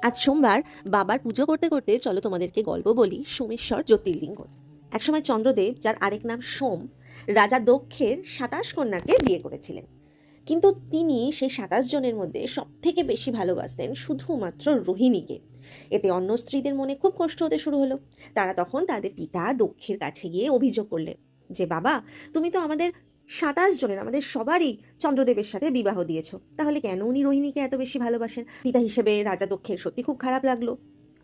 আজ সোমবার বাবার পুজো করতে করতে চলো তোমাদেরকে গল্প বলি সোমেশ্বর জ্যোতির্লিঙ্গ। একসময় চন্দ্রদেব, যার আরেক নাম সোম, রাজা দক্ষের ২৭ কন্যাকে বিয়ে করেছিলেন। কিন্তু তিনি সেই ২৭ জনের মধ্যে সব থেকে বেশি ভালোবাসতেন শুধুমাত্র রোহিণীকে। এতে অন্য স্ত্রীদের মনে খুব কষ্ট হতে শুরু হলো। তারা তখন তাদের পিতা দক্ষের কাছে গিয়ে অভিযোগ করলেন যে, বাবা, তুমি তো আমাদের ২৭ জনের, আমাদের সবারই চন্দ্রদেবের সাথে বিবাহ দিয়েছো, তাহলে কেন উনি রোহিণীকে এত বেশি ভালোবাসেন? পিতা হিসেবে রাজা দক্ষের সত্যি খুব খারাপ লাগলো।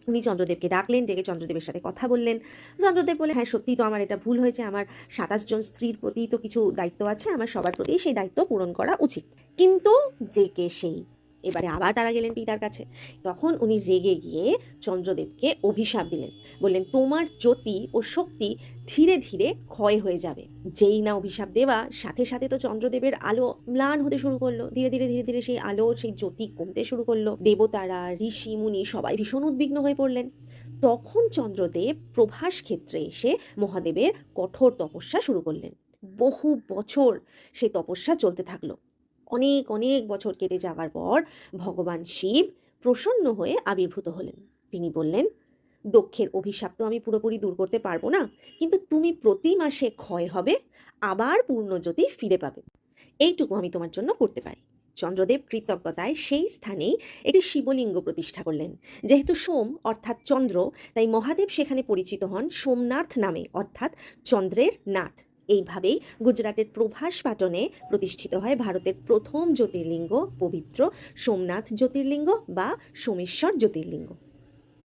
উনি চন্দ্রদেবকে ডাকলেন, ডেকে চন্দ্রদেবের সাথে কথা বললেন। চন্দ্রদেব বলে, হ্যাঁ সত্যি তো আমার এটা ভুল হয়েছে, আমার ২৭ জন স্ত্রীর প্রতি তো কিছু দায়িত্ব আছে, আমার সবার প্রতি সেই দায়িত্ব পূরণ করা উচিত। কিন্তু যে কে সেই। এবারে আবার তারা গেলেন পিতার কাছে। তখন উনি রেগে গিয়ে চন্দ্রদেবকে অভিশাপ দিলেন। বললেন, তোমার জ্যোতি ও শক্তি ধীরে ধীরে ক্ষয় হয়ে যাবে। যেই না অভিশাপ দেওয়া, সাথে সাথে তো চন্দ্রদেবের আলো ম্লান হতে শুরু করলো। ধীরে ধীরে ধীরে ধীরে সেই আলো, সেই জ্যোতি কমতে শুরু করলো। দেবতারা, ঋষি মুনি সবাই ভীষণ উদ্বিগ্ন হয়ে পড়লেন। তখন চন্দ্রদেব প্রভাস ক্ষেত্রে এসে মহাদেবের কঠোর তপস্যা শুরু করলেন। বহু বছর সেই তপস্যা চলতে থাকলো। অনেক অনেক বছর কেটে যাওয়ার পর ভগবান শিব প্রসন্ন হয়ে আবির্ভূত হলেন। তিনি বললেন, দক্ষের অভিশাপ তো আমি পুরোপুরি দূর করতে পারবো না, কিন্তু তুমি প্রতি মাসে ক্ষয় হবে, আবার পূর্ণজ্যোতি ফিরে পাবে, এইটুকু আমি তোমার জন্য করতে পারি। চন্দ্রদেব কৃতজ্ঞতায় সেই স্থানেই একটি শিবলিঙ্গ প্রতিষ্ঠা করলেন। যেহেতু সোম অর্থাৎ চন্দ্র, তাই মহাদেব সেখানে পরিচিত হন সোমনাথ নামে, অর্থাৎ চন্দ্রের নাথ। এইভাবেই গুজরাটের প্রভাস পাটনে প্রতিষ্ঠিত হয় ভারতের প্রথম জ্যোতির্লিঙ্গ, পবিত্র সোমনাথ জ্যোতির্লিঙ্গ বা সোমেশ্বর জ্যোতির্লিঙ্গ।